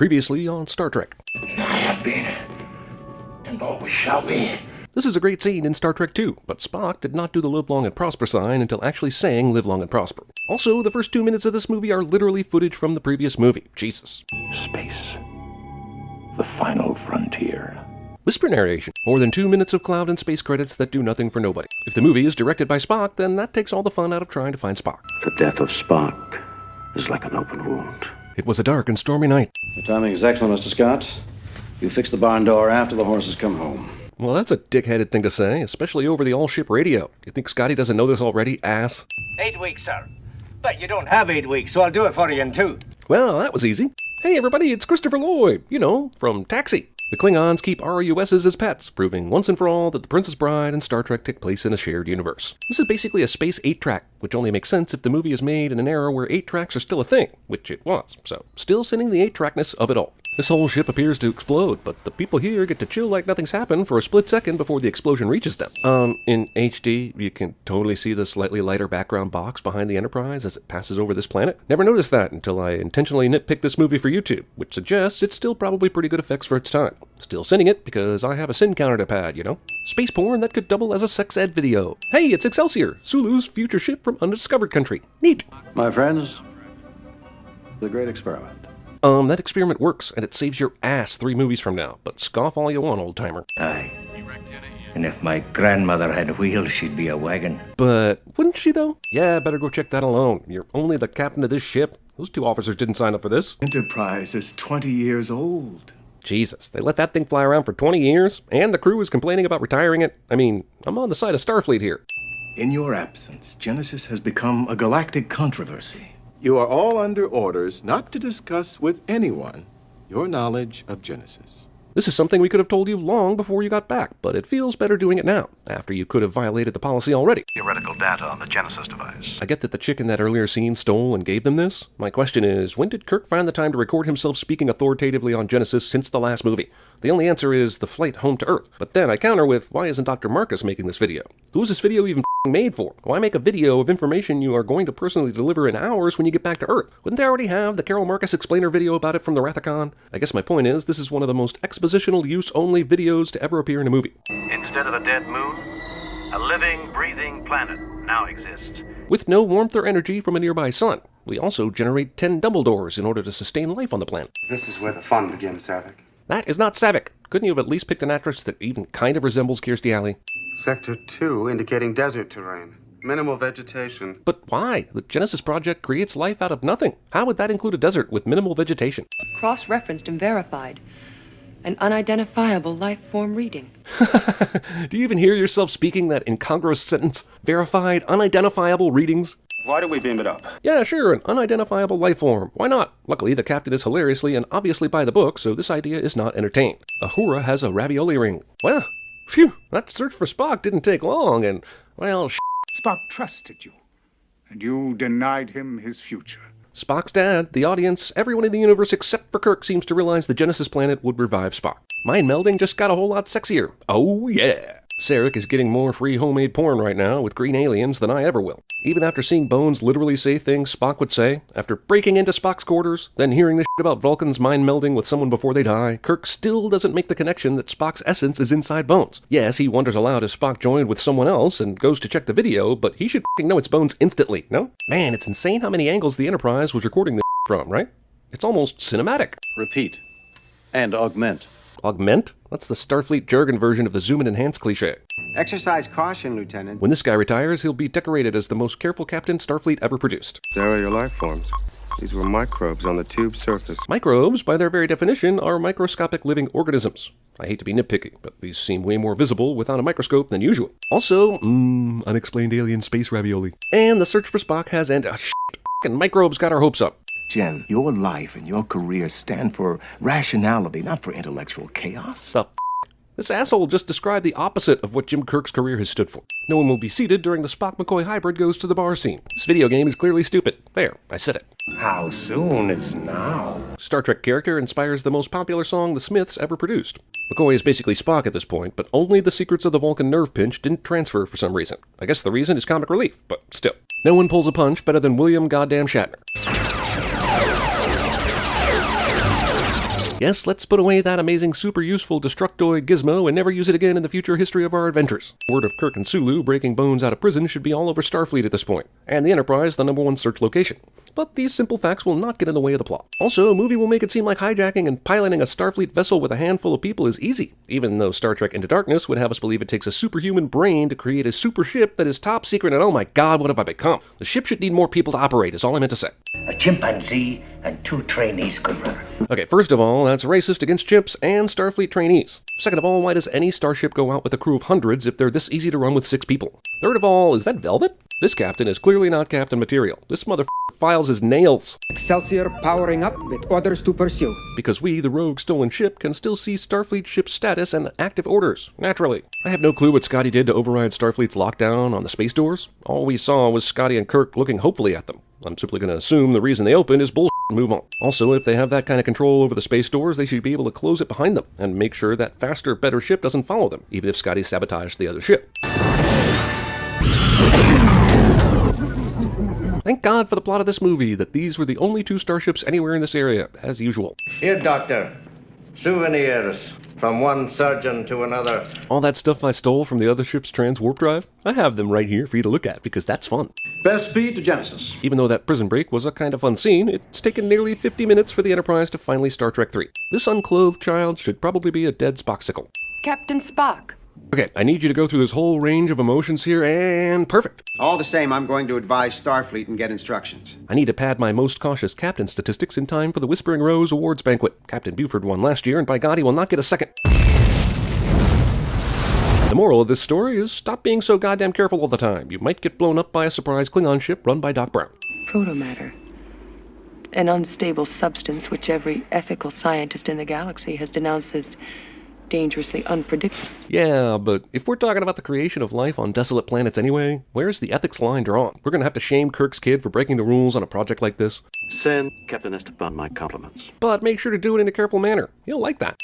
Previously on Star Trek. I have been, and always shall be. This is a great scene in Star Trek 2, but Spock did not do the live long and prosper sign until actually saying live long and prosper. Also, the first 2 minutes of this movie are literally footage from the previous movie. Jesus. Space. The final frontier. Whisper narration. More than 2 minutes of cloud and space credits that do nothing for nobody. If the movie is directed by Spock, then that takes all the fun out of trying to find Spock. The death of Spock is like an open wound. It was a dark and stormy night. The timing is excellent, Mr. Scott. You fix the barn door after the horses come home. Well, that's a dick-headed thing to say, especially over the all-ship radio. You think Scotty doesn't know this already, ass? 8 weeks, sir. But you don't have 8 weeks, so I'll do it for you in 2. Well, that was easy. Hey, everybody, it's Christopher Lloyd, from Taxi. The Klingons keep RUSs as pets, proving once and for all that The Princess Bride and Star Trek take place in a shared universe. This is basically a space 8-track, which only makes sense if the movie is made in an era where 8 tracks are still a thing, which it was, so still sending the 8-trackness of it all. This whole ship appears to explode, but the people here get to chill like nothing's happened for a split second before the explosion reaches them. In HD, you can totally see the slightly lighter background box behind the Enterprise as it passes over this planet. Never noticed that until I intentionally nitpicked this movie for YouTube, which suggests it's still probably pretty good effects for its time. Still sending it because I have a sin counter to pad, Space porn that could double as a sex ed video. Hey, it's Excelsior, Sulu's future ship from undiscovered country. Neat. My friends, the great experiment. That experiment works, and it saves your ass 3 movies from now, but scoff all you want, old-timer. Aye. And if my grandmother had wheels, she'd be a wagon. But wouldn't she, though? Yeah, better go check that alone. You're only the captain of this ship. Those 2 officers didn't sign up for this. Enterprise is 20 years old. Jesus, they let that thing fly around for 20 years, and the crew is complaining about retiring it? I mean, I'm on the side of Starfleet here. In your absence, Genesis has become a galactic controversy. You are all under orders not to discuss with anyone your knowledge of Genesis. This is something we could have told you long before you got back, but it feels better doing it now, after you could have violated the policy already. Theoretical data on the Genesis device. I get that the chick in that earlier scene stole and gave them this. My question is, when did Kirk find the time to record himself speaking authoritatively on Genesis since the last movie? The only answer is the flight home to Earth. But then I counter with, why isn't Dr. Marcus making this video? Who is this video even made for? Why make a video of information you are going to personally deliver in hours when you get back to Earth? Wouldn't they already have the Carol Marcus explainer video about it from the Wrath of Khan? I guess my point is, this is one of the most expositional use-only videos to ever appear in a movie. Instead of a dead moon, a living, breathing planet now exists. With no warmth or energy from a nearby sun. We also generate 10 Dumbledores in order to sustain life on the planet. This is where the fun begins, Savick. That is not Savick. Couldn't you have at least picked an actress that even kind of resembles Kirstie Alley? Sector 2 indicating desert terrain. Minimal vegetation. But why? The Genesis Project creates life out of nothing. How would that include a desert with minimal vegetation? Cross-referenced and verified. An unidentifiable life form reading. Do you even hear yourself speaking that incongruous sentence? Verified, unidentifiable readings? Why do we beam it up? Yeah, sure, an unidentifiable life form. Why not? Luckily, the captain is hilariously and obviously by the book, so this idea is not entertained. Uhura has a ravioli ring. Well, phew, that search for Spock didn't take long, and, well, Spock trusted you, and you denied him his future. Spock's dad, the audience, everyone in the universe except for Kirk seems to realize the Genesis planet would revive Spock. Mind melding just got a whole lot sexier. Oh yeah! Sarek is getting more free homemade porn right now with green aliens than I ever will. Even after seeing Bones literally say things Spock would say, after breaking into Spock's quarters, then hearing this shit about Vulcans mind melding with someone before they die, Kirk still doesn't make the connection that Spock's essence is inside Bones. Yes, he wonders aloud if Spock joined with someone else and goes to check the video, but he should know it's Bones instantly, no? Man, it's insane how many angles the Enterprise was recording this from, right? It's almost cinematic. Repeat. And augment. Augment? That's the Starfleet jargon version of the zoom and enhance cliche. Exercise caution, Lieutenant. When this guy retires, he'll be decorated as the most careful captain Starfleet ever produced. There are your life forms. These were microbes on the tube surface. Microbes, by their very definition, are microscopic living organisms. I hate to be nitpicky, but these seem way more visible without a microscope than usual. Also, unexplained alien space ravioli. And the search for Spock has ended. And microbes got our hopes up. Jen, your life and your career stand for rationality, not for intellectual chaos. This asshole just described the opposite of what Jim Kirk's career has stood for. No one will be seated during the Spock-McCoy hybrid goes to the bar scene. This video game is clearly stupid. There, I said it. How soon is now? Star Trek character inspires the most popular song the Smiths ever produced. McCoy is basically Spock at this point, but only the secrets of the Vulcan nerve pinch didn't transfer for some reason. I guess the reason is comic relief, but still. No one pulls a punch better than William goddamn Shatner. Yes, let's put away that amazing super useful Destructoid gizmo and never use it again in the future history of our adventures. Word of Kirk and Sulu breaking bones out of prison should be all over Starfleet at this point, and the Enterprise the #1 search location. But these simple facts will not get in the way of the plot. Also, a movie will make it seem like hijacking and piloting a Starfleet vessel with a handful of people is easy, even though Star Trek Into Darkness would have us believe it takes a superhuman brain to create a super ship that is top secret, and oh my god, what have I become? The ship should need more people to operate, is all I meant to say. A chimpanzee and 2 trainees could run her. Okay, first of all, that's racist against chimps and Starfleet trainees. Second of all, why does any starship go out with a crew of hundreds if they're this easy to run with 6 people? Third of all, is that Velvet? This captain is clearly not captain material. This motherfucker files his nails. Excelsior powering up with orders to pursue. Because we, the rogue stolen ship, can still see Starfleet ship status and active orders, naturally. I have no clue what Scotty did to override Starfleet's lockdown on the space doors. All we saw was Scotty and Kirk looking hopefully at them. I'm simply going to assume the reason they opened is bullshit and move on. Also, if they have that kind of control over the space doors, they should be able to close it behind them and make sure that faster, better ship doesn't follow them, even if Scotty sabotaged the other ship. Thank God for the plot of this movie, that these were the only 2 starships anywhere in this area, as usual. Here, Doctor. Souvenirs from one surgeon to another. All that stuff I stole from the other ship's trans-warp drive, I have them right here for you to look at, because that's fun. Best speed to Genesis. Even though that prison break was a kind of fun scene, it's taken nearly 50 minutes for the Enterprise to finally Star Trek 3. This unclothed child should probably be a dead Spocksicle. Captain Spock. Okay, I need you to go through this whole range of emotions here, and perfect. All the same, I'm going to advise Starfleet and get instructions. I need to pad my most cautious captain statistics in time for the Whispering Rose Awards banquet. Captain Buford won last year, and by God, he will not get a second. The moral of this story is stop being so goddamn careful all the time. You might get blown up by a surprise Klingon ship run by Doc Brown. Protomatter. An unstable substance which every ethical scientist in the galaxy has denounced as dangerously unpredictable. Yeah, but if we're talking about the creation of life on desolate planets anyway, where's the ethics line drawn? We're gonna have to shame Kirk's kid for breaking the rules on a project like this. Send Captain Esteban my compliments. But make sure to do it in a careful manner. He'll like that.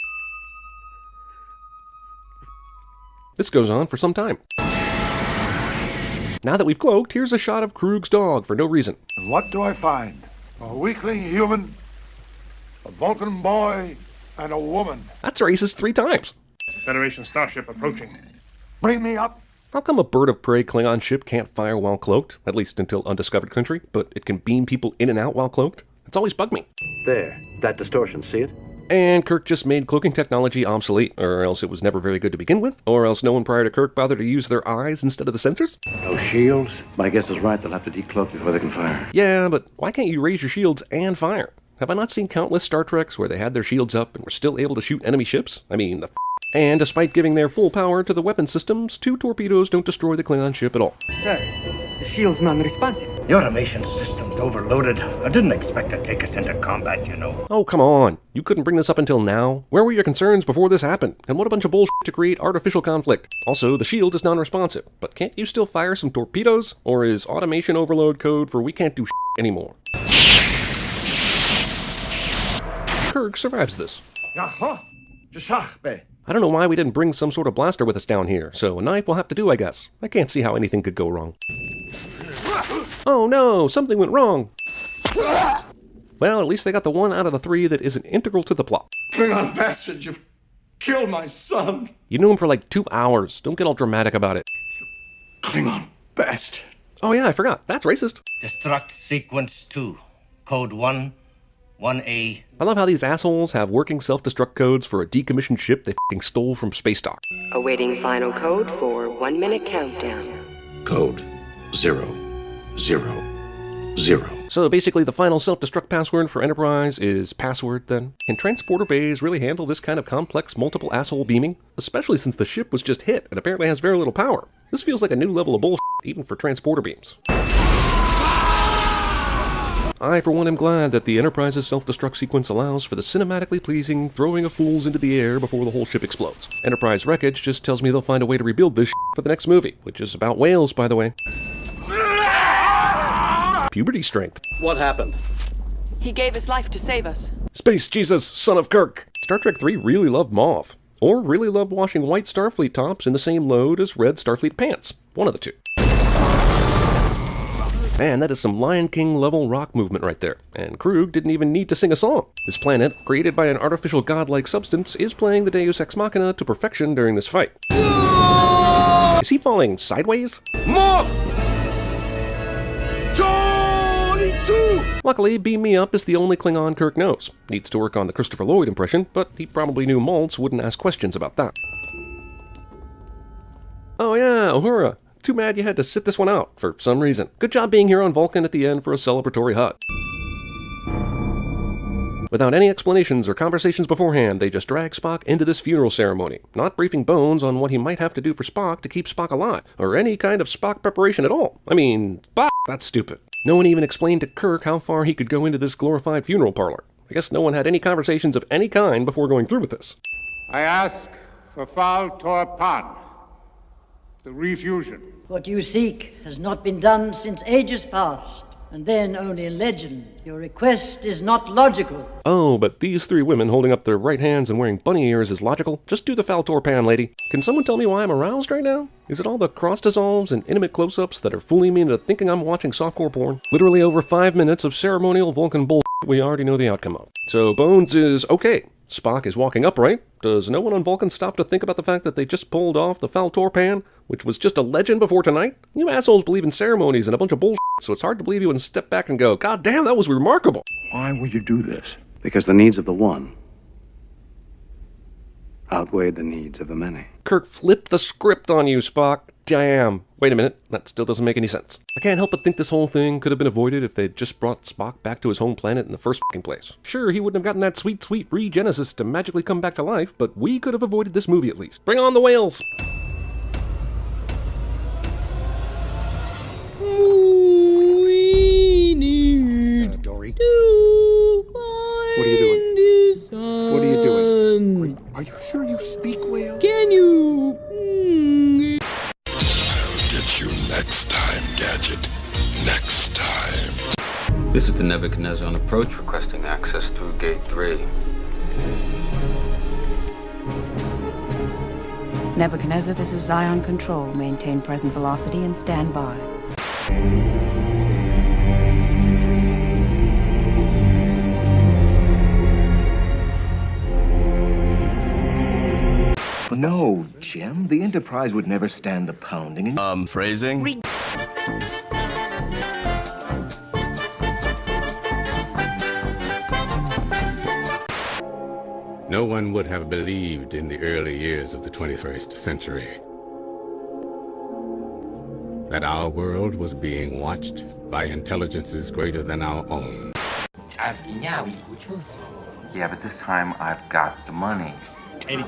This goes on for some time. Now that we've cloaked, here's a shot of Krug's dog for no reason. And what do I find? A weakling human, a Vulcan boy, and a woman. That's racist 3 times. Federation starship approaching. Bring me up. How come a bird of prey Klingon ship can't fire while cloaked? At least until undiscovered country, but it can beam people in and out while cloaked? It's always bugged me. There, that distortion, see it? And Kirk just made cloaking technology obsolete, or else it was never very good to begin with, or else no one prior to Kirk bothered to use their eyes instead of the sensors? No shields? My guess is right, they'll have to decloak before they can fire. Yeah, but why can't you raise your shields and fire? Have I not seen countless Star Treks where they had their shields up and were still able to shoot enemy ships? I mean, the And despite giving their full power to the weapon systems, 2 torpedoes don't destroy the Klingon ship at all. Sir, the shield's non-responsive. Your automation system's overloaded. I didn't expect to take us into combat, you know. Oh, come on. You couldn't bring this up until now? Where were your concerns before this happened? And what a bunch of bullshit to create artificial conflict. Also, the shield is non-responsive. But can't you still fire some torpedoes? Or is automation overload code for we can't do shit anymore? Kirk survives this. I don't know why we didn't bring some sort of blaster with us down here, so a knife will have to do, I guess. I can't see how anything could go wrong. Oh no, something went wrong. Well, at least they got the 1 out of the 3 that isn't integral to the plot. Klingon bastard, you've killed my son. You knew him for like 2 hours. Don't get all dramatic about it. Klingon bastard. Oh yeah, I forgot. That's racist. Destruct sequence 2. Code 1. 1A. I love how these assholes have working self-destruct codes for a decommissioned ship they f***ing stole from Space Dock. Awaiting final code for 1-minute countdown. Code 000. So basically the final self-destruct password for Enterprise is password then? Can transporter bays really handle this kind of complex multiple asshole beaming? Especially since the ship was just hit and apparently has very little power. This feels like a new level of bullshit even for transporter beams. I, for one, am glad that the Enterprise's self-destruct sequence allows for the cinematically pleasing throwing of fools into the air before the whole ship explodes. Enterprise wreckage just tells me they'll find a way to rebuild this for the next movie, which is about whales, by the way. Puberty strength. What happened? He gave his life to save us. Space Jesus, son of Kirk! Star Trek 3 really loved mauve. Or really loved washing white Starfleet tops in the same load as red Starfleet pants. One of the two. Man, that is some Lion King level rock movement right there. And Krug didn't even need to sing a song. This planet, created by an artificial godlike substance, is playing the Deus Ex Machina to perfection during this fight. Is he falling sideways? Luckily, Beam Me Up is the only Klingon Kirk knows. Needs to work on the Christopher Lloyd impression, but he probably knew Maltz wouldn't ask questions about that. Oh yeah, Uhura. Too bad you had to sit this one out, for some reason. Good job being here on Vulcan at the end for a celebratory hug. Without any explanations or conversations beforehand, they just drag Spock into this funeral ceremony, not briefing Bones on what he might have to do for Spock to keep Spock alive, or any kind of Spock preparation at all. I mean, Spock, that's stupid. No one even explained to Kirk how far he could go into this glorified funeral parlor. I guess no one had any conversations of any kind before going through with this. I ask for Fal Tor Pan, the refusion. What you seek has not been done since ages past, and then only in legend. Your request is not logical. Oh, but these three women holding up their right hands and wearing bunny ears is logical? Just do the Fal Tor Pan, lady. Can someone tell me why I'm aroused right now? Is it all the cross dissolves and intimate close-ups that are fooling me into thinking I'm watching softcore porn? Literally over 5 minutes of ceremonial Vulcan bull we already know the outcome of. So Bones is okay. Spock is walking upright. Does no one on Vulcan stop to think about the fact that they just pulled off the Fal Tor Pan, which was just a legend before tonight? You assholes believe in ceremonies and a bunch of bullshit, so it's hard to believe you wouldn't step back and go, God damn, that was remarkable. Why would you do this? Because the needs of the one outweighed the needs of the many. Kirk flipped the script on you, Spock. Damn. Wait a minute, that still doesn't make any sense. I can't help but think this whole thing could have been avoided if they'd just brought Spock back to his home planet in the first place. Sure, he wouldn't have gotten that sweet regenesis to magically come back to life, but we could have avoided this movie at least. Bring on the whales! Dory. What are you doing? What are you doing? Are you sure you speak whale? Can you? I'll get you next time, Gadget. Next time. This is the Nebuchadnezzar on approach, requesting access through Gate 3. Nebuchadnezzar, this is Zion Control. Maintain present velocity and stand by. No, Jim. The Enterprise would never stand the pounding. Phrasing? No one would have believed in the early years of the 21st century that our world was being watched by intelligences greater than our own. Yeah, but this time I've got the money. Side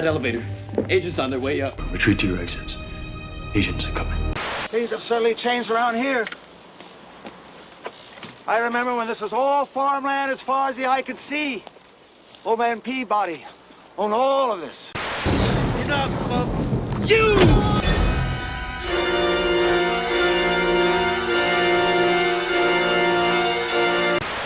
elevator. Agents on their way up. Retreat to your exits. Agents incoming. Things have certainly changed around here. I remember when this was all farmland as far as the eye could see. Old man Peabody owned all of this. Enough of you!